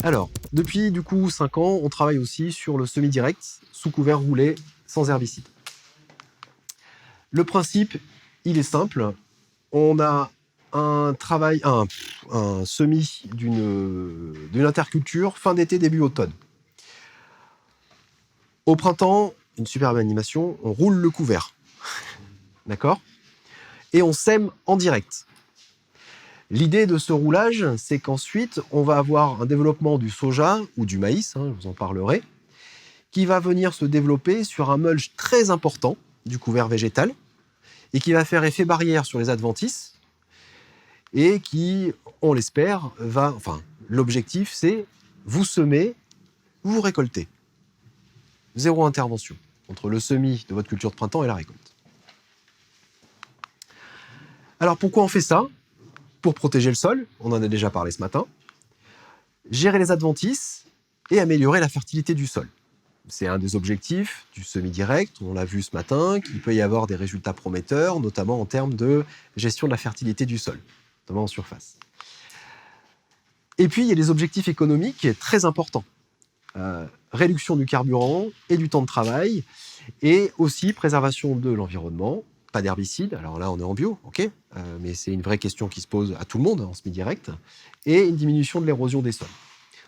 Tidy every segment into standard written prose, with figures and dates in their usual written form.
Alors, depuis du coup 5 ans, on travaille aussi sur le semi-direct, sous couvert roulé, sans herbicide. Le principe, il est simple. On a un semis d'une interculture fin d'été, début automne. Au printemps, une superbe animation, on roule le couvert. D'accord ? Et on sème en direct. L'idée de ce roulage, c'est qu'ensuite, on va avoir un développement du soja ou du maïs, je vous en parlerai, qui va venir se développer sur un mulch très important du couvert végétal et qui va faire effet barrière sur les adventices et qui, on l'espère, l'objectif, c'est vous semez, vous récoltez. Zéro intervention entre le semis de votre culture de printemps et la récolte. Alors pourquoi on fait ça ? Pour protéger le sol, on en a déjà parlé ce matin, gérer les adventices et améliorer la fertilité du sol. C'est un des objectifs du semi-direct, on l'a vu ce matin, qu'il peut y avoir des résultats prometteurs, notamment en termes de gestion de la fertilité du sol, notamment en surface. Et puis, il y a des objectifs économiques très importants. Réduction du carburant et du temps de travail, et aussi préservation de l'environnement, pas d'herbicides, alors là on est en bio, ok, mais c'est une vraie question qui se pose à tout le monde en semi-direct, et une diminution de l'érosion des sols.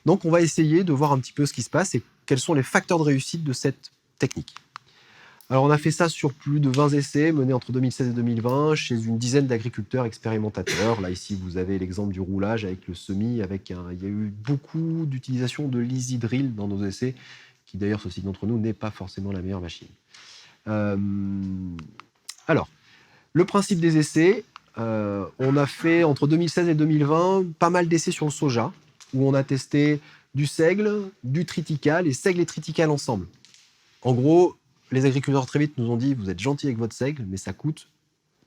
Donc on va essayer de voir un petit peu ce qui se passe et quels sont les facteurs de réussite de cette technique. Alors on a fait ça sur plus de 20 essais menés entre 2016 et 2020 chez une dizaine d'agriculteurs expérimentateurs. Là ici vous avez l'exemple du roulage avec le semis, il y a eu beaucoup d'utilisation de l'Easy Drill dans nos essais, qui d'ailleurs, ceci d'entre nous, n'est pas forcément la meilleure machine. Alors, le principe des essais, on a fait entre 2016 et 2020 pas mal d'essais sur le soja, où on a testé du seigle, du triticale, et seigle et triticale ensemble. En gros, les agriculteurs très vite nous ont dit « vous êtes gentils avec votre seigle, mais ça coûte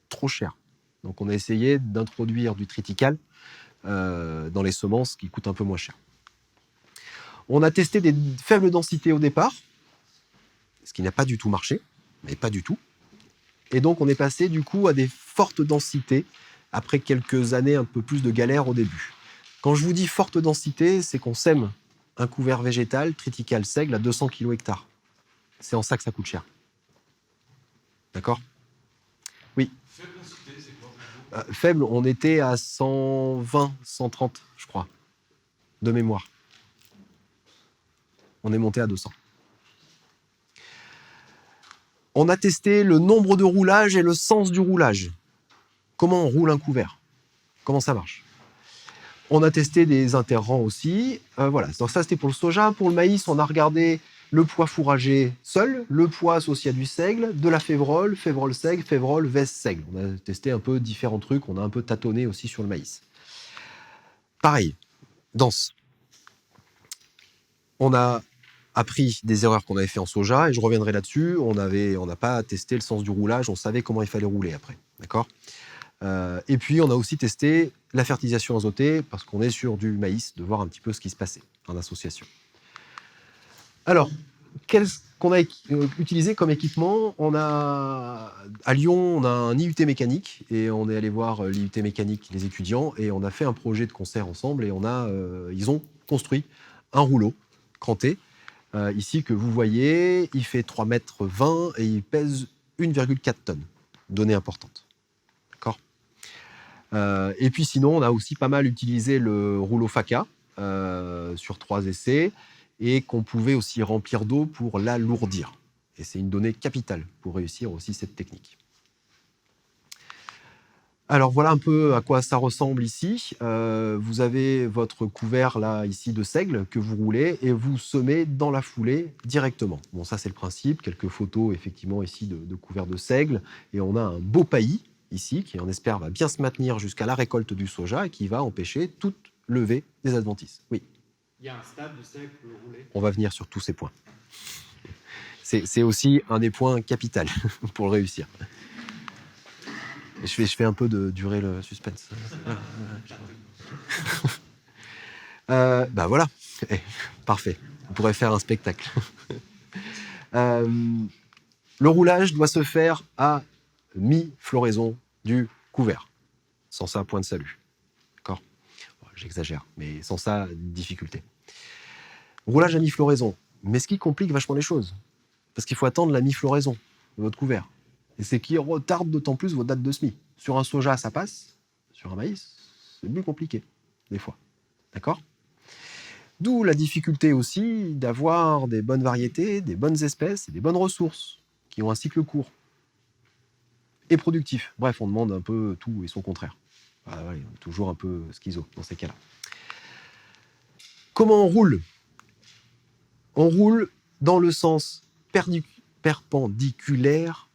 trop cher ». Donc on a essayé d'introduire du triticale dans les semences qui coûtent un peu moins cher. On a testé des faibles densités au départ, ce qui n'a pas du tout marché, mais pas du tout. Et donc on est passé du coup à des fortes densités après quelques années un peu plus de galère au début. Quand je vous dis forte densité, c'est qu'on sème un couvert végétal, triticale seigle, à 200 kg/hectare. C'est en ça que ça coûte cher. D'accord ? Oui. Faible densité, c'est quoi ? Faible, on était à 120, 130, je crois, de mémoire. On est monté à 200. On a testé le nombre de roulages et le sens du roulage. Comment on roule un couvert ? Comment ça marche ? On a testé des interrangs aussi. Voilà, donc ça c'était pour le soja. Pour le maïs, on a regardé le poids fourragé seul, le poids associé à du seigle, de la févrole, févrole-seigle, févrole, veste-seigle. On a testé un peu différents trucs, on a un peu tâtonné aussi sur le maïs. Pareil, dense. On a appris des erreurs qu'on avait fait en soja, et je reviendrai là-dessus. On n'a pas testé le sens du roulage, on savait comment il fallait rouler après. D'accord ? Et puis, on a aussi testé la fertilisation azotée, parce qu'on est sur du maïs, de voir un petit peu ce qui se passait en association. Alors, qu'est-ce qu'on a utilisé comme équipement ? À Lyon, on a un IUT mécanique, et on est allé voir l'IUT mécanique, les étudiants, et on a fait un projet de concert ensemble, et ils ont construit un rouleau cranté, ici que vous voyez, il fait 3,20 m et il pèse 1,4 tonnes. Donnée importante. D'accord ? Et puis sinon, on a aussi pas mal utilisé le rouleau FACA sur 3 essais et qu'on pouvait aussi remplir d'eau pour l'alourdir. Et c'est une donnée capitale pour réussir aussi cette technique. Alors voilà un peu à quoi ça ressemble ici. Vous avez votre couvert là ici de seigle que vous roulez et vous semez dans la foulée directement. Bon, ça c'est le principe. Quelques photos effectivement ici de couverts de seigle, et on a un beau paillis ici qui, on espère, va bien se maintenir jusqu'à la récolte du soja et qui va empêcher toute levée des adventices. Oui. Il y a un stade de seigle pour le rouler. On va venir sur tous ces points. C'est aussi un des points capitaux pour le réussir. Je fais un peu de durer le suspense. Voilà, parfait. On pourrait faire un spectacle. Le roulage doit se faire à mi-floraison du couvert. Sans ça, point de salut. D'accord ? J'exagère, mais sans ça, difficulté. Roulage à mi-floraison. Mais ce qui complique vachement les choses. Parce qu'il faut attendre la mi-floraison de votre couvert. Et c'est qui retarde d'autant plus vos dates de semis. Sur un soja, ça passe. Sur un maïs, c'est plus compliqué, des fois. D'accord ? D'où la difficulté aussi d'avoir des bonnes variétés, des bonnes espèces et des bonnes ressources qui ont un cycle court et productif. Bref, on demande un peu tout et son contraire. Ah ouais, on est toujours un peu schizo dans ces cas-là. Comment on roule ? On roule dans le sens perpendiculaire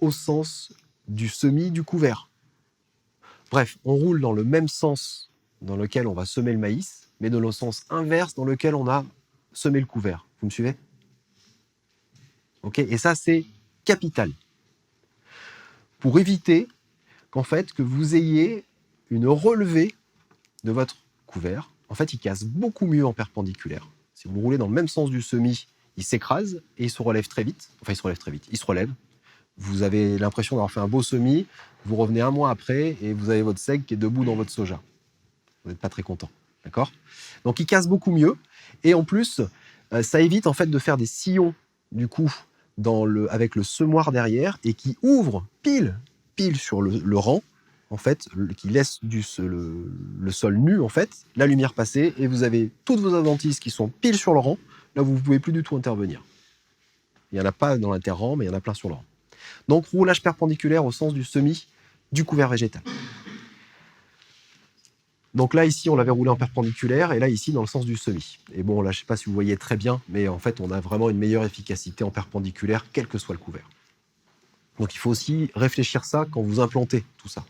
au sens du semis du couvert. Bref, on roule dans le même sens dans lequel on va semer le maïs, mais dans le sens inverse dans lequel on a semé le couvert. Vous me suivez ? Ok ? Et ça, c'est capital. Pour éviter qu'en fait, que vous ayez une relevée de votre couvert. En fait, il casse beaucoup mieux en perpendiculaire. Si vous roulez dans le même sens du semis, il s'écrase et il se relève très vite. Enfin, il se relève très vite. Il se relève. Vous avez l'impression d'avoir fait un beau semis. Vous revenez un mois après et vous avez votre seigle qui est debout dans votre soja. Vous n'êtes pas très content. D'accord ? Donc, il casse beaucoup mieux. Et en plus, ça évite en fait de faire des sillons, du coup, avec le semoir derrière et qui ouvre pile sur le rang, en fait, qui laisse le sol nu, en fait, la lumière passer, et vous avez toutes vos adventices qui sont pile sur le rang, là vous ne pouvez plus du tout intervenir. Il n'y en a pas dans l'interrang, mais il y en a plein sur le rang. Donc, roulage perpendiculaire au sens du semis du couvert végétal. Donc là, ici, on l'avait roulé en perpendiculaire, et là, ici, dans le sens du semis. Et bon, là, je ne sais pas si vous voyez très bien, mais en fait, on a vraiment une meilleure efficacité en perpendiculaire, quel que soit le couvert. Donc, il faut aussi réfléchir ça quand vous implantez tout ça.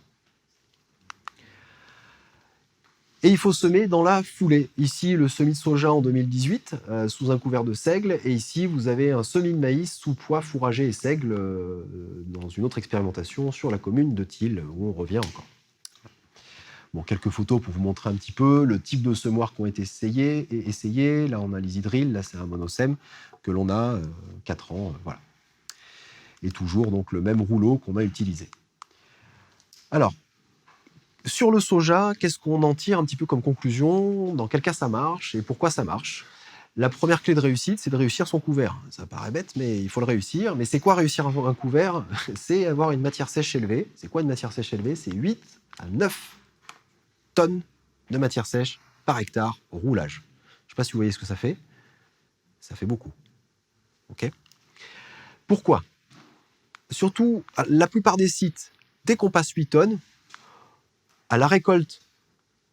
Et il faut semer dans la foulée. Ici, le semis de soja en 2018, sous un couvert de seigle. Et ici, vous avez un semis de maïs sous pois fourragé et seigle dans une autre expérimentation sur la commune de Thil, où on revient encore. Bon, quelques photos pour vous montrer un petit peu le type de semoirs qui ont été essayés. Là, on a l'Isidril, là, c'est un monosème que l'on a 4 ans. Voilà. Et toujours donc, le même rouleau qu'on a utilisé. Alors, sur le soja, qu'est-ce qu'on en tire un petit peu comme conclusion ? Dans quel cas ça marche et pourquoi ça marche ? La première clé de réussite, c'est de réussir son couvert. Ça paraît bête, mais il faut le réussir. Mais c'est quoi réussir un couvert ? C'est avoir une matière sèche élevée. C'est quoi une matière sèche élevée ? C'est 8 à 9 tonnes de matière sèche par hectare au roulage. Je ne sais pas si vous voyez ce que ça fait. Ça fait beaucoup. Ok ? Pourquoi ? Surtout, la plupart des sites, dès qu'on passe 8 tonnes, à la récolte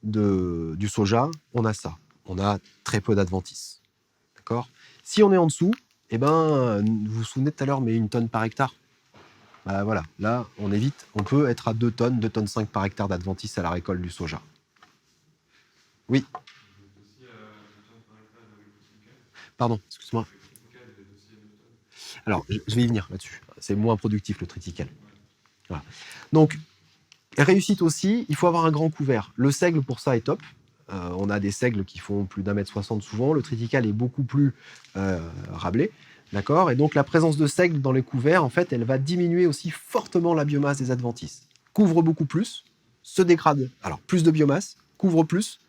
du soja, on a ça. On a très peu d'adventices. D'accord ? Si on est en dessous, eh ben, vous vous souvenez tout à l'heure, mais 1 tonne par hectare. Voilà, là, on évite. On peut être à 2 tonnes, 2,5 tonnes par hectare d'adventices à la récolte du soja. Oui. Pardon, excuse-moi. Alors, je vais y venir là-dessus. C'est moins productif le triticale. Voilà. Donc, réussite aussi, il faut avoir un grand couvert. Le seigle, pour ça, est top. On a des seigles qui font plus d'1,60 m souvent. Le triticale est beaucoup plus rablé. D'accord ? Et donc, la présence de seigle dans les couverts, en fait, elle va diminuer aussi fortement la biomasse des adventices. Couvre beaucoup plus, se dégrade. Alors, plus de biomasse, couvre plus,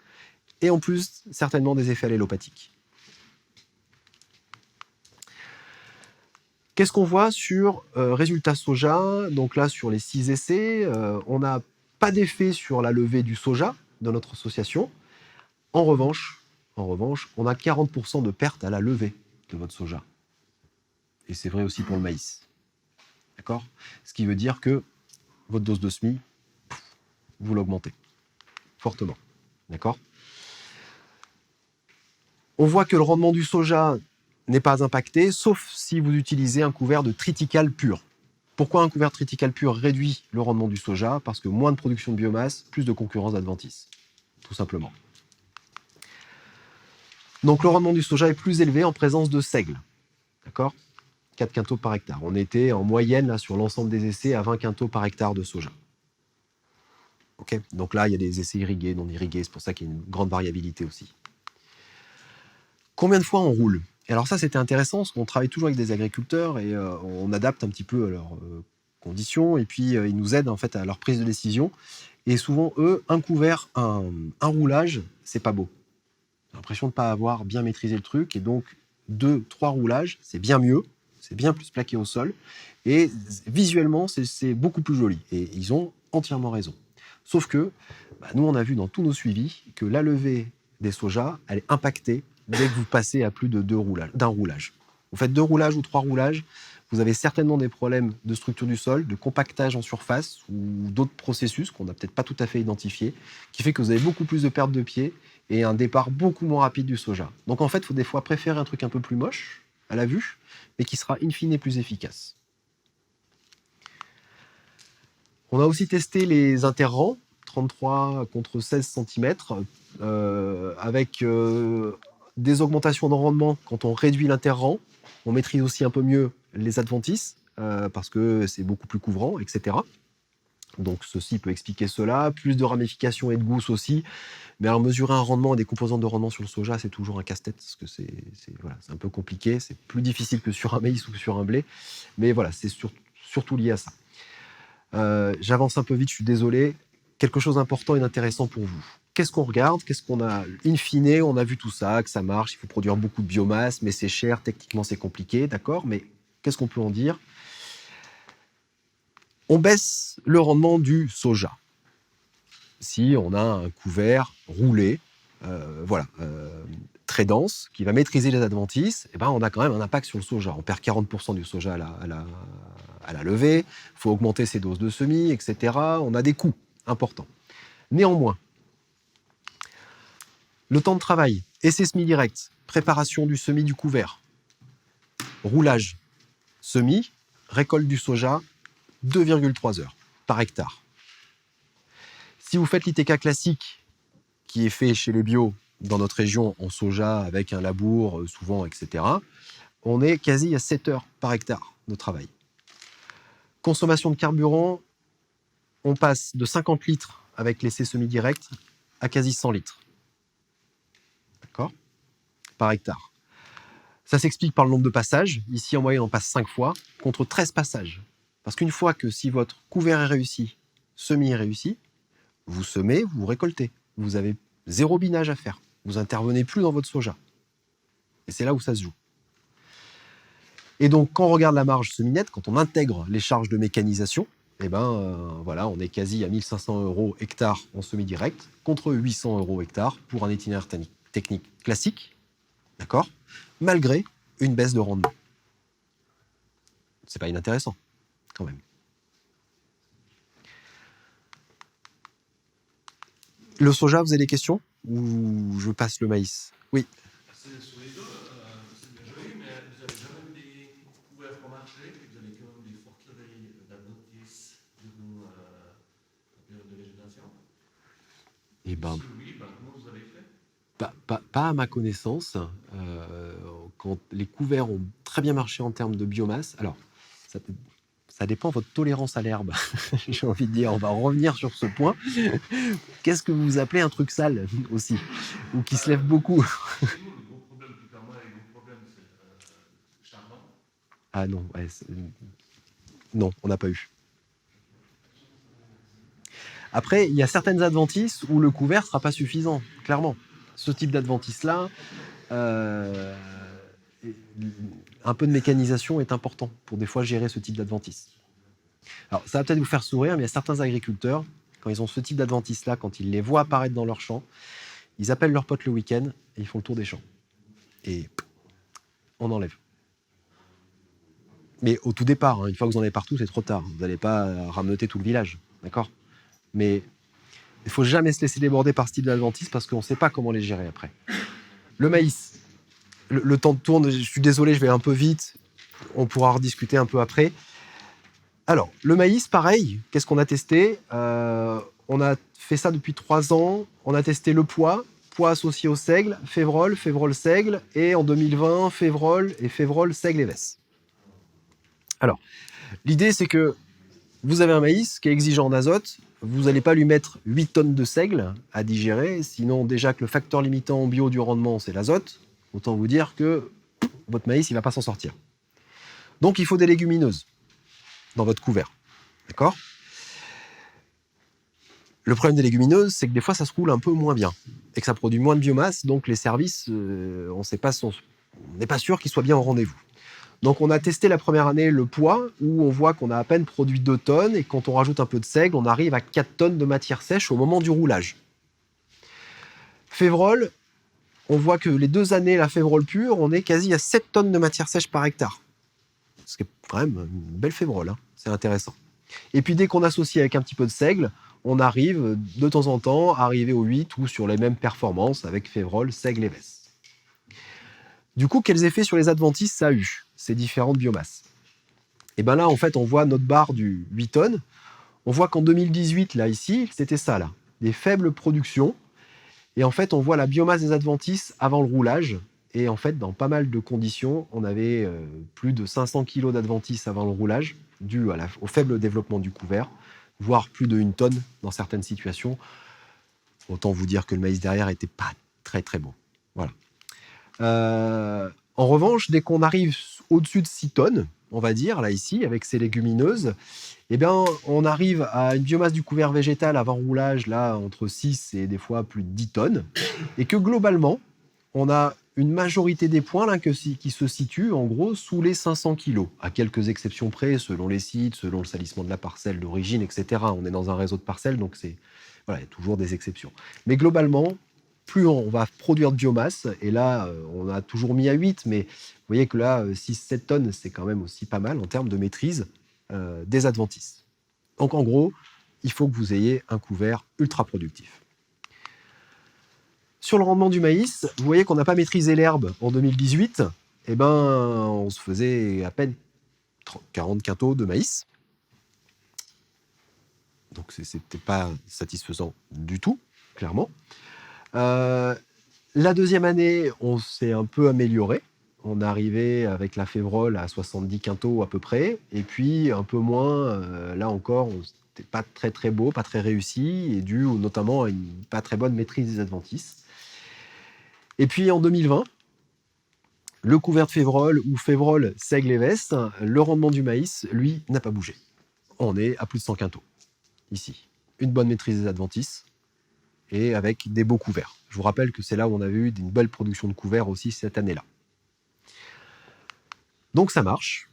et en plus, certainement des effets allélopathiques. Qu'est-ce qu'on voit sur résultats soja ? Donc là, sur les 6 essais, on n'a pas d'effet sur la levée du soja dans notre association. En revanche, on a 40% de perte à la levée de votre soja. Et c'est vrai aussi pour le maïs. D'accord ? Ce qui veut dire que votre dose de SMI, vous l'augmentez fortement. D'accord ? On voit que le rendement du soja n'est pas impacté, sauf si vous utilisez un couvert de triticale pur. Pourquoi un couvert de triticale pur réduit le rendement du soja ? Parce que moins de production de biomasse, plus de concurrence d'adventices. Tout simplement. Donc le rendement du soja est plus élevé en présence de seigle. D'accord ? 4 quintaux par hectare. On était en moyenne là, sur l'ensemble des essais à 20 quintaux par hectare de soja. Okay ? Donc là, il y a des essais irrigués, non irrigués, c'est pour ça qu'il y a une grande variabilité aussi. Combien de fois on roule ? Et alors ça, c'était intéressant, parce qu'on travaille toujours avec des agriculteurs et on adapte un petit peu à leurs conditions, et puis ils nous aident en fait à leur prise de décision. Et souvent, eux, un couvert, un roulage, c'est pas beau. l'impression de ne pas avoir bien maîtrisé le truc. Et donc, 2-3 roulages, c'est bien mieux. C'est bien plus plaqué au sol. Et visuellement, c'est beaucoup plus joli. Et ils ont entièrement raison. Sauf que, nous, on a vu dans tous nos suivis que la levée des sojas, elle est impactée dès que vous passez à plus de d'un roulage. Vous faites 2 roulages ou 3 roulages, vous avez certainement des problèmes de structure du sol, de compactage en surface ou d'autres processus qu'on n'a peut-être pas tout à fait identifiés, qui fait que vous avez beaucoup plus de perte de pied et un départ beaucoup moins rapide du soja. Donc en fait, il faut des fois préférer un truc un peu plus moche à la vue, mais qui sera in fine plus efficace. On a aussi testé les interrangs, 33 contre 16 cm, avec des augmentations de rendement quand on réduit l'interrang. On maîtrise aussi un peu mieux les adventices, parce que c'est beaucoup plus couvrant, etc. Donc ceci peut expliquer cela. Plus de ramifications et de gousses aussi. Mais alors mesurer un rendement et des composantes de rendement sur le soja, c'est toujours un casse-tête, parce que c'est un peu compliqué. C'est plus difficile que sur un maïs ou sur un blé. Mais voilà, c'est surtout lié à ça. J'avance un peu vite, je suis désolé. Quelque chose d'important et d'intéressant pour vous. Qu'est-ce qu'on regarde? Qu'est-ce qu'on a? In fine, on a vu tout ça, que ça marche, il faut produire beaucoup de biomasse, mais c'est cher, techniquement c'est compliqué, d'accord? Mais qu'est-ce qu'on peut en dire? On baisse le rendement du soja. Si on a un couvert roulé, très dense, qui va maîtriser les adventices, on a quand même un impact sur le soja. On perd 40% du soja à la levée, il faut augmenter ses doses de semis, etc. On a des coûts importants. Néanmoins, le temps de travail, essai semis direct, préparation du semis du couvert, roulage, semis, récolte du soja, 2,3 heures par hectare. Si vous faites l'ITK classique, qui est fait chez les bio dans notre région en soja avec un labour souvent, etc., on est quasi à 7 heures par hectare de travail. Consommation de carburant, on passe de 50 litres avec l'essai semi-direct à quasi 100 litres. D'accord? Par hectare. Ça s'explique par le nombre de passages. Ici, en moyenne, on passe 5 fois contre 13 passages. Parce qu'une fois que si votre couvert est réussi, semis est réussi, vous semez, vous récoltez. Vous avez 0 binage à faire. Vous intervenez plus dans votre soja. Et c'est là où ça se joue. Et donc, quand on regarde la marge semi-nette, quand on intègre les charges de mécanisation, on est quasi à 1 500 € hectare en semi-direct, contre 800 € hectare pour un itinéraire technique classique, d'accord, malgré une baisse de rendement. C'est pas inintéressant, quand même. Le soja, vous avez des questions? Ou je passe le maïs? Oui. Sur les deux, c'est bien joli, mais vous n'avez jamais des couverts pour marcher, vous avez quand même des fortes levées d'adventices durant la période de végétation. Eh ben, si oui, comment vous avez fait? Pas à ma connaissance. Quand les couverts ont très bien marché en termes de biomasse, alors ça dépend de votre tolérance à l'herbe. J'ai envie de dire, on va revenir sur ce point. Qu'est-ce que vous appelez un truc sale aussi, ou qui se lève beaucoup? Chez nous, le gros problème, plus clairement, le gros problème, c'est le charbon. Ah non, non, on n'a pas eu. Après, il y a certaines adventices où le couvert ne sera pas suffisant, clairement. Ce type d'adventice-là, un peu de mécanisation est important pour des fois gérer ce type d'adventice. Alors, ça va peut-être vous faire sourire, mais il y a certains agriculteurs, quand ils ont ce type d'adventice-là, quand ils les voient apparaître dans leur champ, ils appellent leurs potes le week-end et ils font le tour des champs. Et on enlève. Mais au tout départ, une fois que vous en avez partout, c'est trop tard. Vous n'allez pas rameuter tout le village, d'accord? Mais il ne faut jamais se laisser déborder par ce type d'adventice parce qu'on ne sait pas comment les gérer après. Le maïs, le temps tourne, je suis désolé, je vais un peu vite, on pourra rediscuter un peu après. Alors, le maïs, pareil, qu'est-ce qu'on a testé? On a fait ça depuis 3 ans, on a testé le pois associé au seigle, févrole, seigle, et en 2020, févrole, seigle et vesse. Alors, l'idée c'est que vous avez un maïs qui est exigeant en azote, vous n'allez pas lui mettre 8 tonnes de seigle à digérer, sinon déjà que le facteur limitant en bio du rendement, c'est l'azote, autant vous dire que votre maïs, il ne va pas s'en sortir. Donc il faut des légumineuses dans votre couvert, d'accord? Le problème des légumineuses, c'est que des fois, ça se roule un peu moins bien et que ça produit moins de biomasse, donc les services, on n'est pas sûr qu'ils soient bien au rendez-vous. Donc on a testé la première année le poids, où on voit qu'on a à peine produit 2 tonnes, et quand on rajoute un peu de seigle, on arrive à 4 tonnes de matière sèche au moment du roulage. Févrole, on voit que les 2 années, la févrole pure, on est quasi à 7 tonnes de matière sèche par hectare. Ce qui est quand même une belle févrole, hein. C'est intéressant. Et puis dès qu'on associe avec un petit peu de seigle, on arrive de temps en temps à arriver au 8 ou sur les mêmes performances avec févrole, seigle et vesse. Du coup, quels effets sur les adventices ça a eu, ces différentes biomasses? Et bien là, en fait, on voit notre barre du 8 tonnes. On voit qu'en 2018, là, ici, c'était ça, là, des faibles productions. Et en fait, on voit la biomasse des adventices avant le roulage. Et en fait, dans pas mal de conditions, on avait plus de 500 kg d'adventices avant le roulage, dû au faible développement du couvert, voire plus de 1 tonne dans certaines situations. Autant vous dire que le maïs derrière n'était pas très très bon. Voilà. En revanche, dès qu'on arrive au-dessus de 6 tonnes, on va dire, là ici, avec ces légumineuses, eh bien, on arrive à une biomasse du couvert végétal avant roulage, là, entre 6 et des fois plus de 10 tonnes, et que globalement, on a une majorité des points là, qui se situent en gros sous les 500 kg, à quelques exceptions près, selon les sites, selon le salissement de la parcelle d'origine, etc. On est dans un réseau de parcelles, donc voilà, il y a toujours des exceptions. Mais globalement, plus on va produire de biomasse, et là, on a toujours mis à 8, mais vous voyez que là, 6-7 tonnes, c'est quand même aussi pas mal en termes de maîtrise des adventices. Donc en gros, il faut que vous ayez un couvert ultra productif. Sur le rendement du maïs, vous voyez qu'on n'a pas maîtrisé l'herbe en 2018. Eh ben, on se faisait à peine 40 quintaux de maïs. Donc c'était pas satisfaisant du tout, clairement. La deuxième année, on s'est un peu amélioré. On est arrivé avec la févrole à 70 quintaux à peu près. Et puis un peu moins, là encore, c'était pas très très beau, pas très réussi, et dû notamment à une pas très bonne maîtrise des adventices. Et puis en 2020, le couvert de févrole ou févrole seigle et veste, le rendement du maïs, lui, n'a pas bougé. On est à plus de 100 quintaux, ici. Une bonne maîtrise des adventices et avec des beaux couverts. Je vous rappelle que c'est là où on avait eu une belle production de couverts aussi cette année-là. Donc ça marche,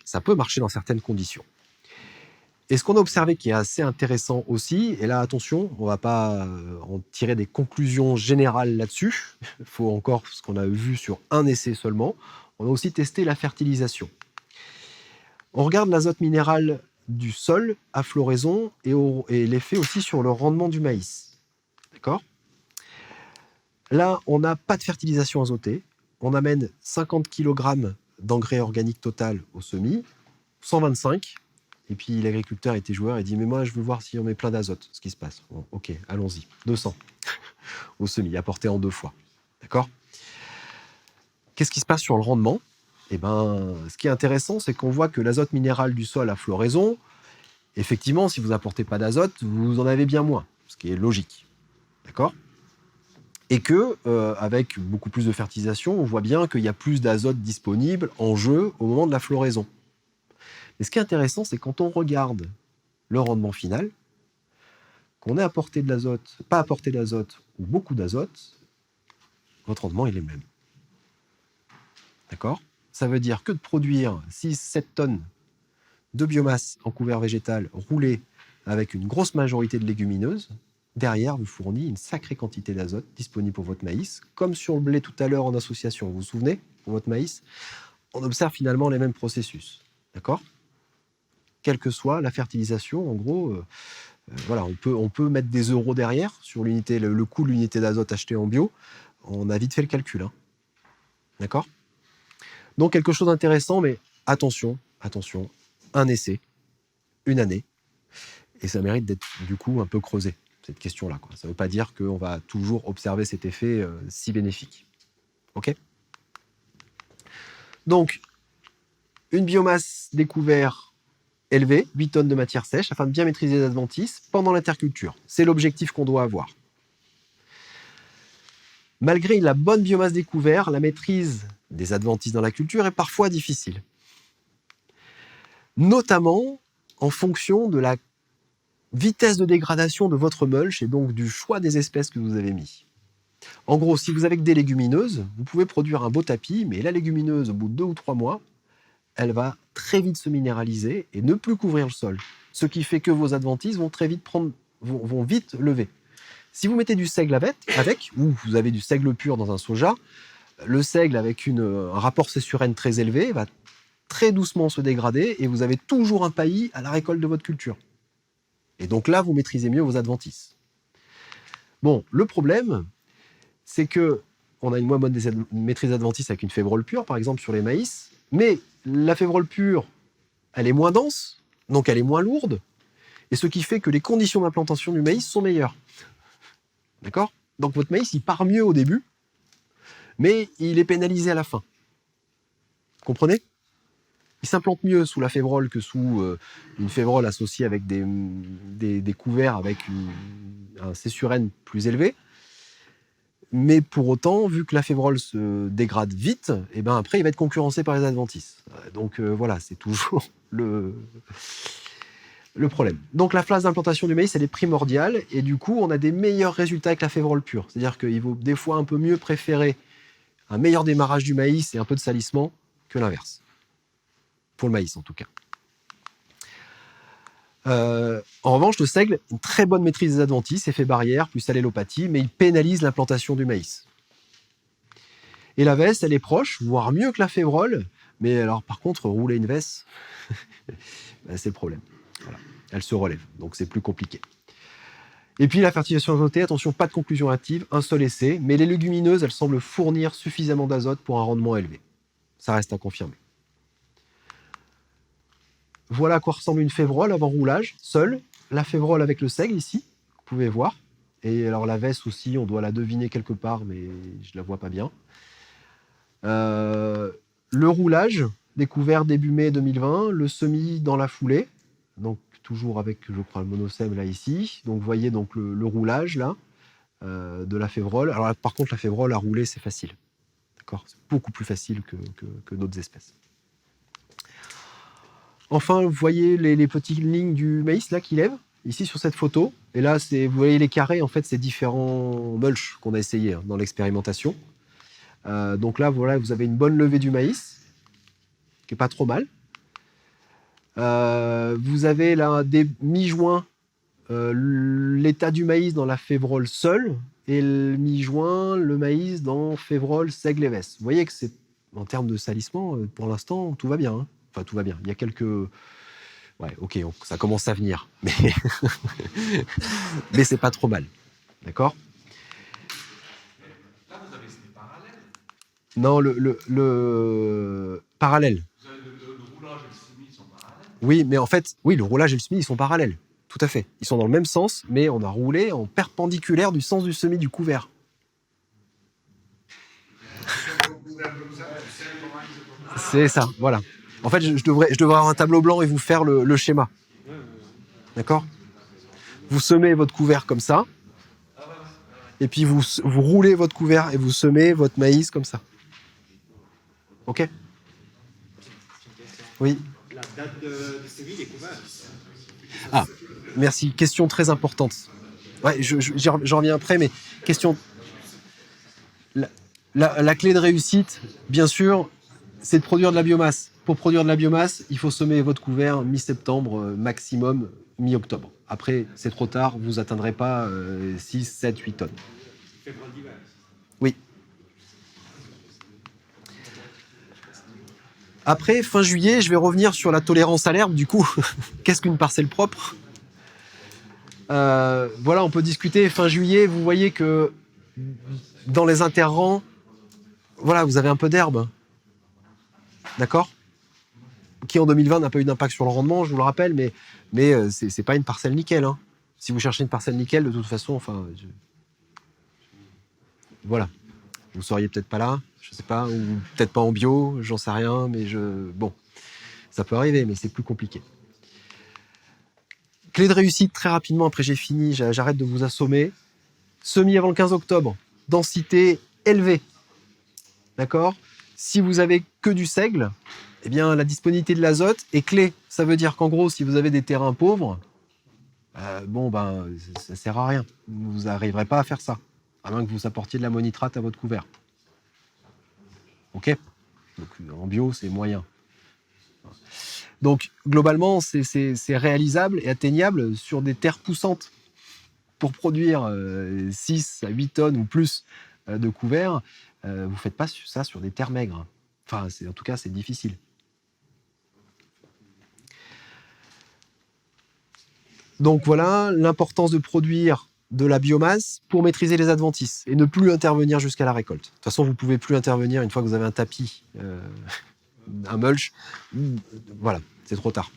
ça peut marcher dans certaines conditions. Et ce qu'on a observé qui est assez intéressant aussi, et là attention, on ne va pas en tirer des conclusions générales là-dessus, il faut encore ce qu'on a vu sur un essai seulement, on a aussi testé la fertilisation. On regarde l'azote minéral du sol à floraison et l'effet aussi sur le rendement du maïs. D'accord ? Là, on n'a pas de fertilisation azotée, on amène 50 kg d'engrais organique total au semis, 125. Et puis l'agriculteur était joueur et dit « Mais moi, je veux voir si on met plein d'azote, ce qui se passe. » Bon, ok, allons-y. 200 au semis, apporté en 2 fois. D'accord ? Qu'est-ce qui se passe sur le rendement ? Eh ben, ce qui est intéressant, c'est qu'on voit que l'azote minéral du sol à floraison, effectivement, si vous n'apportez pas d'azote, vous en avez bien moins, ce qui est logique. D'accord ? Et que, avec beaucoup plus de fertilisation, on voit bien qu'il y a plus d'azote disponible en jeu au moment de la floraison. Mais ce qui est intéressant, c'est quand on regarde le rendement final, qu'on ait apporté de l'azote, pas apporté d'azote ou beaucoup d'azote, votre rendement il est le même. D'accord ? Ça veut dire que de produire 6-7 tonnes de biomasse en couvert végétal roulé avec une grosse majorité de légumineuses, derrière vous fournit une sacrée quantité d'azote disponible pour votre maïs, comme sur le blé tout à l'heure en association. Vous vous souvenez, pour votre maïs, on observe finalement les mêmes processus. D'accord ? Quelle que soit la fertilisation, en gros, voilà, on peut mettre des euros derrière sur l'unité, le coût de l'unité d'azote achetée en bio. On a vite fait le calcul. Hein. D'accord ? Donc, quelque chose d'intéressant, mais attention, un essai, une année, et ça mérite d'être du coup un peu creusé, cette question-là. Ça ne veut pas dire qu'on va toujours observer cet effet si bénéfique. OK ? Donc, une biomasse découverte élevée, 8 tonnes de matière sèche, afin de bien maîtriser les adventices pendant l'interculture. C'est l'objectif qu'on doit avoir. Malgré la bonne biomasse découverte, la maîtrise des adventices dans la culture est parfois difficile. Notamment en fonction de la vitesse de dégradation de votre mulch et donc du choix des espèces que vous avez mis. En gros, si vous avez que des légumineuses, vous pouvez produire un beau tapis, mais la légumineuse, au bout de 2 ou 3 mois, elle va très vite se minéraliser et ne plus couvrir le sol. Ce qui fait que vos adventices vont très vite vont vite lever. Si vous mettez du seigle avec, ou vous avez du seigle pur dans un soja, le seigle avec un rapport C/N très élevé va très doucement se dégrader et vous avez toujours un paillis à la récolte de votre culture. Et donc là, vous maîtrisez mieux vos adventices. Bon, le problème, c'est que on a une moins bonne maîtrise adventice avec une févrole pure, par exemple, sur les maïs, mais la févrole pure, elle est moins dense, donc elle est moins lourde, et ce qui fait que les conditions d'implantation du maïs sont meilleures. D'accord ? Donc votre maïs, il part mieux au début, mais il est pénalisé à la fin. Comprenez ? Il s'implante mieux sous la févrole que sous une févrole associée avec des couverts avec un C/N plus élevé. Mais pour autant, vu que la févrole se dégrade vite, et ben après, il va être concurrencé par les adventices. Donc voilà, c'est toujours le problème. Donc la phase d'implantation du maïs, elle est primordiale, et du coup, on a des meilleurs résultats avec la févrole pure. C'est-à-dire qu'il vaut des fois un peu mieux préférer un meilleur démarrage du maïs et un peu de salissement que l'inverse. Pour le maïs, en tout cas. En revanche, le seigle, une très bonne maîtrise des adventices, effet barrière, plus allélopathie, mais il pénalise l'implantation du maïs. Et la veste, elle est proche, voire mieux que la févrole, mais alors par contre, rouler une veste, ben, c'est le problème. Voilà. Elle se relève, donc c'est plus compliqué. Et puis la fertilisation azotée, attention, pas de conclusion active, un seul essai, mais les légumineuses, elles semblent fournir suffisamment d'azote pour un rendement élevé. Ça reste à confirmer. Voilà à quoi ressemble une févrole avant roulage, seule. La févrole avec le seigle ici, vous pouvez voir. Et alors la veste aussi, on doit la deviner quelque part, mais je la vois pas bien. Le roulage, découvert début mai 2020, le semis dans la foulée, donc toujours avec, je crois, le monosème là ici. Donc vous voyez donc le roulage là de la févrole. Alors là, par contre, la févrole à rouler, c'est facile. D'accord ? C'est beaucoup plus facile que d'autres espèces. Enfin, vous voyez les petites lignes du maïs là qui lèvent, ici sur cette photo. Et là, vous voyez les carrés, en fait, c'est différents mulch qu'on a essayé dans l'expérimentation. Donc là, voilà, vous avez une bonne levée du maïs, qui n'est pas trop mal. Vous avez là, dès mi-juin, l'état du maïs dans la févrole seule, et mi-juin, le maïs dans févrole, seigle et veste. Vous voyez que c'est, en termes de salissement, pour l'instant, tout va bien. Hein. Enfin, tout va bien. Il y a quelques... Ouais, ok, ça commence à venir. Mais c'est pas trop mal. D'accord ? Là, vous avez des parallèles. Non, le parallèle. Vous avez le roulage et le semis sont parallèles. Oui, mais en fait, oui, le roulage et le semis, ils sont parallèles. Tout à fait. Ils sont dans le même sens, mais on a roulé en perpendiculaire du sens du semis du couvert. C'est ça, voilà. En fait, je devrais avoir un tableau blanc et vous faire le schéma. D'accord ? Vous semez votre couvert comme ça, et puis vous roulez votre couvert et vous semez votre maïs comme ça. Ok ? Oui. La date de semis des couverts. Ah, merci. Question très importante. Ouais, j'en reviens après, mais question. La clé de réussite, bien sûr, c'est de produire de la biomasse. Pour produire de la biomasse, il faut semer votre couvert mi-septembre, maximum mi-octobre. Après, c'est trop tard, vous n'atteindrez pas 6, 7, 8 tonnes. Févrole d'hiver. Oui. Après, fin juillet, je vais revenir sur la tolérance à l'herbe. Du coup, qu'est-ce qu'une parcelle propre ? Voilà, on peut discuter. Fin juillet, vous voyez que dans les interrangs, voilà, vous avez un peu d'herbe. D'accord ? Qui en 2020 n'a pas eu d'impact sur le rendement, je vous le rappelle, mais c'est pas une parcelle nickel. Hein. Si vous cherchez une parcelle nickel, de toute façon, enfin, voilà, vous seriez peut-être pas là, je sais pas, ou peut-être pas en bio, j'en sais rien, mais bon, ça peut arriver, mais c'est plus compliqué. Clé de réussite très rapidement. Après j'ai fini, j'arrête de vous assommer. Semis avant le 15 octobre, densité élevée, d'accord ? Si vous avez que du seigle, eh bien, la disponibilité de l'azote est clé. Ça veut dire qu'en gros, si vous avez des terrains pauvres, bon, ben, ça ne sert à rien. Vous n'arriverez pas à faire ça, à moins que vous apportiez de l'ammonitrate à votre couvert. OK? Donc, en bio, c'est moyen. Donc, globalement, c'est réalisable et atteignable sur des terres poussantes. Pour produire 6 à 8 tonnes ou plus de couverts, vous ne faites pas ça sur des terres maigres. Enfin, en tout cas, c'est difficile. Donc voilà l'importance de produire de la biomasse pour maîtriser les adventices et ne plus intervenir jusqu'à la récolte. De toute façon, vous ne pouvez plus intervenir une fois que vous avez un tapis, un mulch. Voilà, c'est trop tard.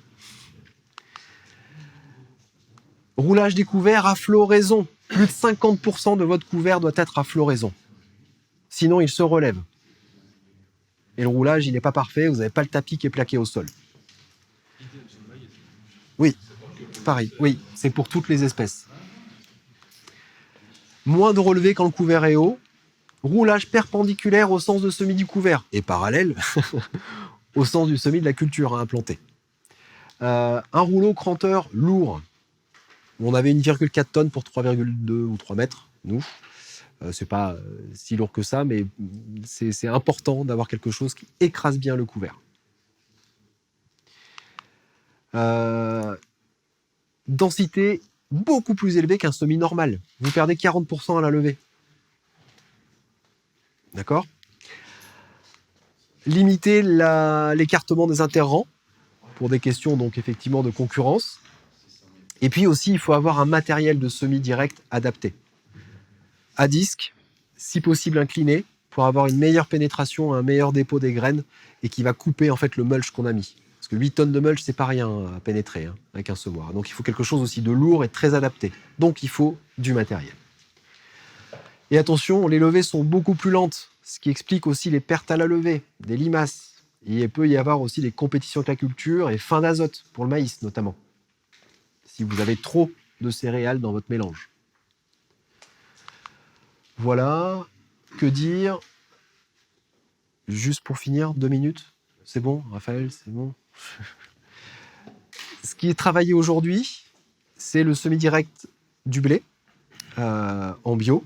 Roulage des couverts à floraison. Plus de 50% de votre couvert doit être à floraison. Sinon, il se relève. Et le roulage, il n'est pas parfait, vous n'avez pas le tapis qui est plaqué au sol. Oui, pareil, oui, c'est pour toutes les espèces. Moins de relevé quand le couvert est haut. Roulage perpendiculaire au sens de semis du couvert et parallèle au sens du semis de la culture à implanter. Un rouleau cranteur lourd. On avait 1,4 tonnes pour 3,2 ou 3 mètres, nous. C'est pas si lourd que ça, mais c'est important d'avoir quelque chose qui écrase bien le couvert. Densité beaucoup plus élevée qu'un semis normal. Vous perdez 40% à la levée. D'accord ? Limiter l'écartement des interrangs pour des questions donc effectivement de concurrence. Et puis aussi, il faut avoir un matériel de semis direct adapté. À disque, si possible incliné, pour avoir une meilleure pénétration, un meilleur dépôt des graines et qui va couper en fait le mulch qu'on a mis. Parce que 8 tonnes de mulch, c'est pas rien à pénétrer avec un semoir. Donc il faut quelque chose aussi de lourd et très adapté. Donc il faut du matériel. Et attention, les levées sont beaucoup plus lentes, ce qui explique aussi les pertes à la levée, des limaces. Et il peut y avoir aussi des compétitions avec la culture et fin d'azote, pour le maïs notamment, si vous avez trop de céréales dans votre mélange. Voilà, que dire? Juste pour finir, 2 minutes. C'est bon, Raphaël, c'est bon. Ce qui est travaillé aujourd'hui, c'est le semi-direct du blé en bio.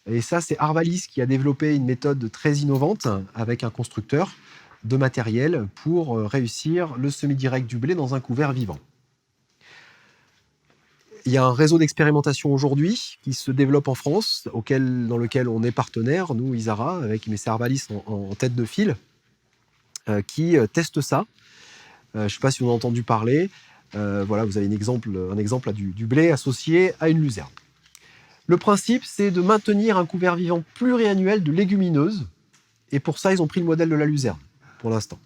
Et ça, c'est Arvalis qui a développé une méthode très innovante avec un constructeur de matériel pour réussir le semi-direct du blé dans un couvert vivant. Il y a un réseau d'expérimentation aujourd'hui qui se développe en France, dans lequel on est partenaire, nous, Isara, avec c'est Arvalis en tête de file, qui teste ça. Je ne sais pas si vous en avez entendu parler. Voilà, vous avez un exemple là, du blé associé à une luzerne. Le principe, c'est de maintenir un couvert vivant pluriannuel de légumineuses. Et pour ça, ils ont pris le modèle de la luzerne, pour l'instant.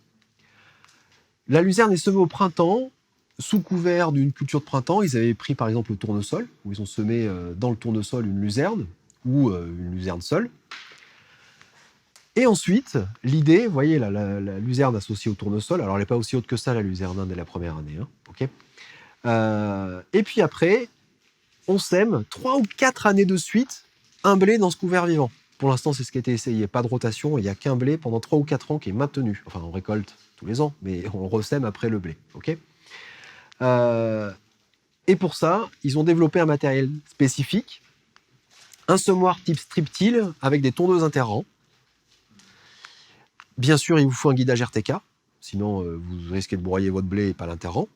La luzerne est semée au printemps, sous couvert d'une culture de printemps. Ils avaient pris par exemple le tournesol, où ils ont semé dans le tournesol une luzerne, ou une luzerne seule. Et ensuite, l'idée, vous voyez la luzerne associée au tournesol, alors elle n'est pas aussi haute que ça, la luzerne dès la première année. Hein, okay. Et puis après, on sème 3 ou 4 années de suite un blé dans ce couvert vivant. Pour l'instant, c'est ce qui a été essayé. Pas de rotation, il n'y a qu'un blé pendant 3 ou 4 ans qui est maintenu. Enfin, on récolte tous les ans, mais on resème après le blé. Okay. Et pour ça, ils ont développé un matériel spécifique, un semoir type strip-till avec des tondeuses interrangs. Bien sûr, il vous faut un guidage RTK, sinon vous risquez de broyer votre blé et pas l'interrang.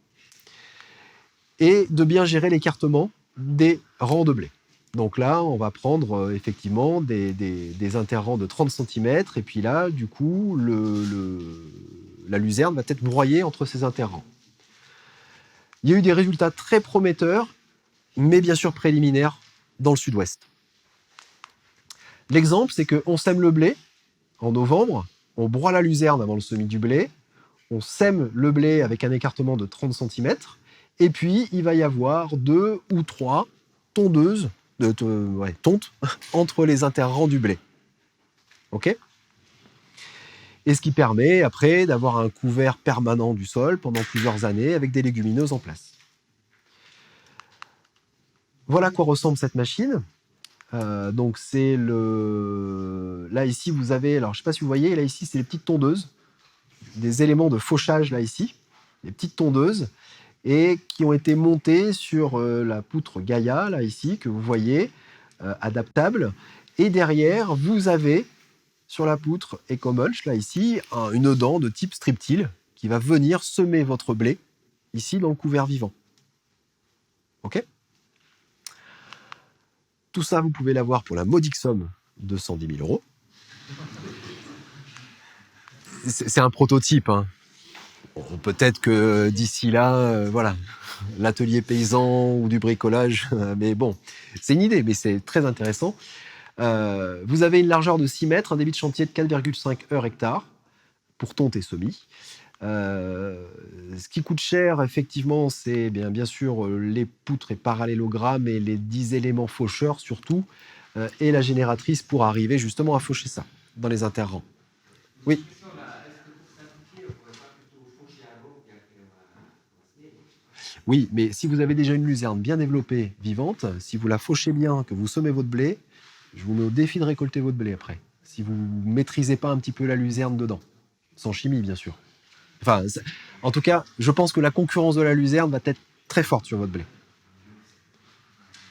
Et de bien gérer l'écartement des rangs de blé. Donc là, on va prendre effectivement des interrangs de 30 cm, et puis là, du coup, la luzerne va être broyée entre ces interrangs. Il y a eu des résultats très prometteurs, mais bien sûr préliminaires, dans le sud-ouest. L'exemple, c'est qu'on sème le blé en novembre, on broie la luzerne avant le semis du blé, on sème le blé avec un écartement de 30 cm, et puis il va y avoir 2 ou 3 tondeuses, tontes, entre les interrangs du blé. OK ? Et ce qui permet après d'avoir un couvert permanent du sol pendant plusieurs années avec des légumineuses en place. Voilà à quoi ressemble cette machine. Donc c'est là ici vous avez, alors je sais pas si vous voyez, là ici c'est les petites tondeuses, des éléments de fauchage là ici, des petites tondeuses et qui ont été montés sur la poutre Gaia, là, ici, que vous voyez, adaptable. Et derrière, vous avez, sur la poutre EcoMulch, là, ici, une dent de type striptile qui va venir semer votre blé, ici, dans le couvert vivant. OK ? Tout ça, vous pouvez l'avoir pour la modique somme de 110 000 €. C'est un prototype, hein. Bon, peut-être que d'ici là, voilà, l'atelier paysan ou du bricolage, mais bon, c'est une idée, mais c'est très intéressant. Vous avez une largeur de 6 mètres, un débit de chantier de 4,5 heures hectare pour tonte et semis. Ce qui coûte cher, effectivement, c'est bien sûr les poutres et parallélogrammes et les 10 éléments faucheurs surtout, et la génératrice pour arriver justement à faucher ça dans les interrangs. Oui. Oui, mais si vous avez déjà une luzerne bien développée, vivante, si vous la fauchez bien, que vous semez votre blé, je vous mets au défi de récolter votre blé après. Si vous ne maîtrisez pas un petit peu la luzerne dedans. Sans chimie, bien sûr. Enfin, en tout cas, je pense que la concurrence de la luzerne va être très forte sur votre blé.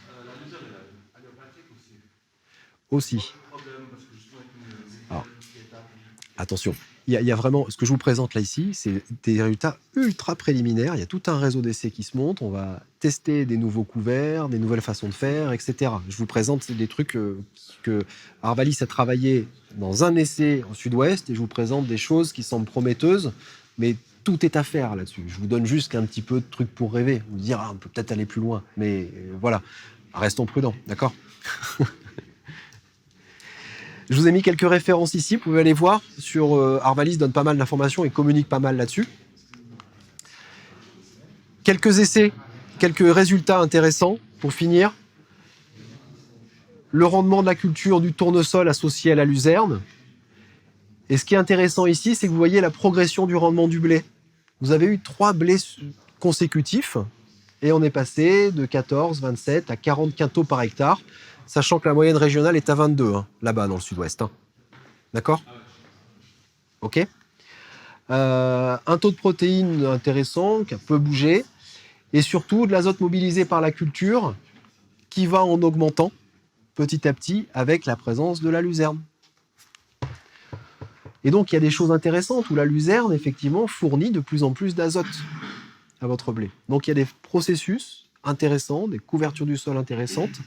La luzerne, elle est pratique aussi. Aussi. Problème, parce que justement, avec une Alors, qui est à- attention, il y a vraiment, ce que je vous présente là ici, c'est des résultats ultra préliminaires. Il y a tout un réseau d'essais qui se monte. On va tester des nouveaux couverts, des nouvelles façons de faire, etc. Je vous présente des trucs que Arvalis a travaillé dans un essai en Sud-Ouest et je vous présente des choses qui semblent prometteuses, mais tout est à faire là-dessus. Je vous donne juste un petit peu de trucs pour rêver. Vous dire, on peut peut-être aller plus loin, mais voilà, restons prudents, d'accord ? Je vous ai mis quelques références ici, vous pouvez aller voir. Arvalis donne pas mal d'informations et communique pas mal là-dessus. Quelques essais, quelques résultats intéressants pour finir. Le rendement de la culture du tournesol associé à la luzerne. Et ce qui est intéressant ici, c'est que vous voyez la progression du rendement du blé. Vous avez eu 3 blés consécutifs et on est passé de 14, 27 à 40 quintaux par hectare, sachant que la moyenne régionale est à 22, là-bas dans le sud-ouest. D'accord ? Ok ? Un taux de protéines intéressant, qui a peu bougé, et surtout de l'azote mobilisé par la culture qui va en augmentant petit à petit avec la présence de la luzerne. Et donc il y a des choses intéressantes où la luzerne effectivement fournit de plus en plus d'azote à votre blé. Donc il y a des processus intéressants, des couvertures du sol intéressantes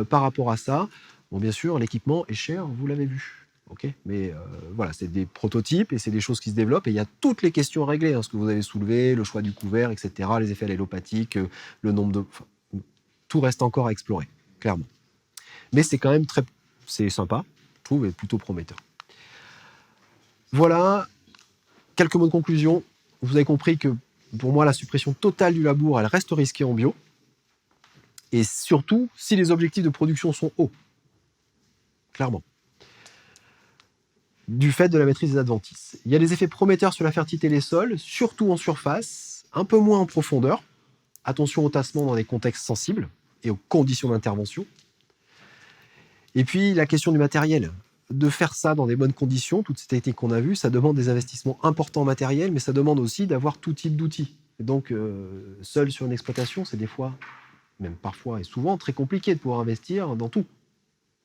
par rapport à ça. Bon, bien sûr, l'équipement est cher, vous l'avez vu. Okay, mais voilà, c'est des prototypes et c'est des choses qui se développent et il y a toutes les questions à régler, ce que vous avez soulevé, le choix du couvert, etc., les effets allélopathiques, le nombre de... Enfin, tout reste encore à explorer, clairement. Mais c'est quand même c'est sympa, je trouve, et plutôt prometteur. Voilà, quelques mots de conclusion. Vous avez compris que pour moi, la suppression totale du labour, elle reste risquée en bio. Et surtout, si les objectifs de production sont hauts. Clairement. Du fait de la maîtrise des adventices. Il y a des effets prometteurs sur la fertilité des sols, surtout en surface, un peu moins en profondeur. Attention au tassement dans les contextes sensibles et aux conditions d'intervention. Et puis, la question du matériel. De faire ça dans des bonnes conditions, toutes ces techniques qu'on a vues, ça demande des investissements importants en matériel, mais ça demande aussi d'avoir tout type d'outils. Et donc, seul sur une exploitation, c'est des fois, même parfois et souvent, très compliqué de pouvoir investir dans tout,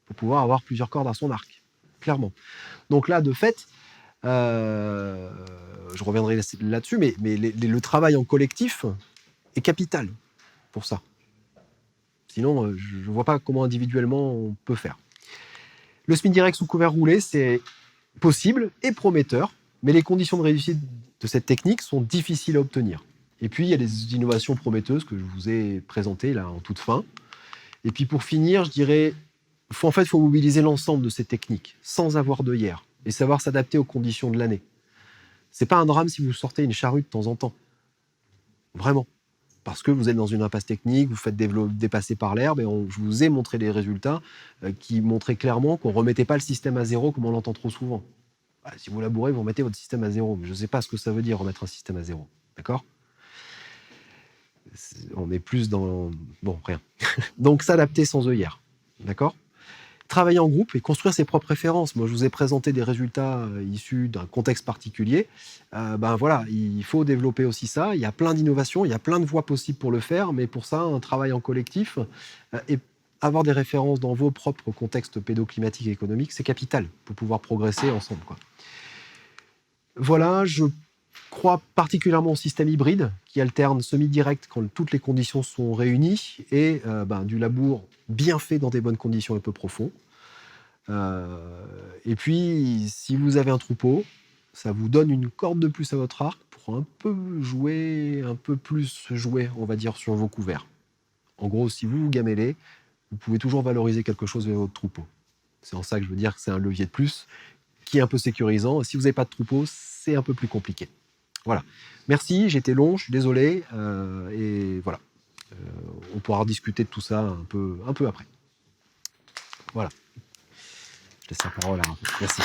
pour pouvoir avoir plusieurs cordes à son arc, clairement. Donc là, de fait, je reviendrai là-dessus, mais le travail en collectif est capital pour ça. Sinon, je ne vois pas comment individuellement on peut faire. Le SMI direct sous couvert roulé, c'est possible et prometteur, mais les conditions de réussite de cette technique sont difficiles à obtenir. Et puis, il y a des innovations prometteuses que je vous ai présentées là en toute fin. Et puis, pour finir, je dirais, faut mobiliser l'ensemble de ces techniques sans avoir d'œillères et savoir s'adapter aux conditions de l'année. C'est pas un drame si vous sortez une charrue de temps en temps. Vraiment. Parce que vous êtes dans une impasse technique, vous faites dépasser par l'herbe, et je vous ai montré des résultats qui montraient clairement qu'on ne remettait pas le système à zéro comme on l'entend trop souvent. Bah, si vous labourez, vous remettez votre système à zéro. Mais je ne sais pas ce que ça veut dire remettre un système à zéro. D'accord ? On est plus dans... Bon, rien. Donc s'adapter sans œillères. D'accord ? travailler en groupe et construire ses propres références. Moi, je vous ai présenté des résultats issus d'un contexte particulier. Voilà, il faut développer aussi ça. Il y a plein d'innovations, il y a plein de voies possibles pour le faire, mais pour ça, un travail en collectif et avoir des références dans vos propres contextes pédoclimatiques et économiques, c'est capital pour pouvoir progresser ensemble, quoi. Voilà, je crois particulièrement au système hybride qui alterne semi-direct quand toutes les conditions sont réunies et du labour bien fait dans des bonnes conditions et peu profond. Et puis, si vous avez un troupeau, ça vous donne une corde de plus à votre arc pour un peu plus jouer, on va dire, sur vos couverts. En gros, si vous gamellez, vous pouvez toujours valoriser quelque chose de votre troupeau. C'est en ça que je veux dire que c'est un levier de plus qui est un peu sécurisant. Si vous n'avez pas de troupeau, c'est un peu plus compliqué. Voilà. Merci, j'étais long, je suis désolé. Et voilà. On pourra discuter de tout ça un peu après. Voilà. Je laisse la parole à Raphaël. Merci.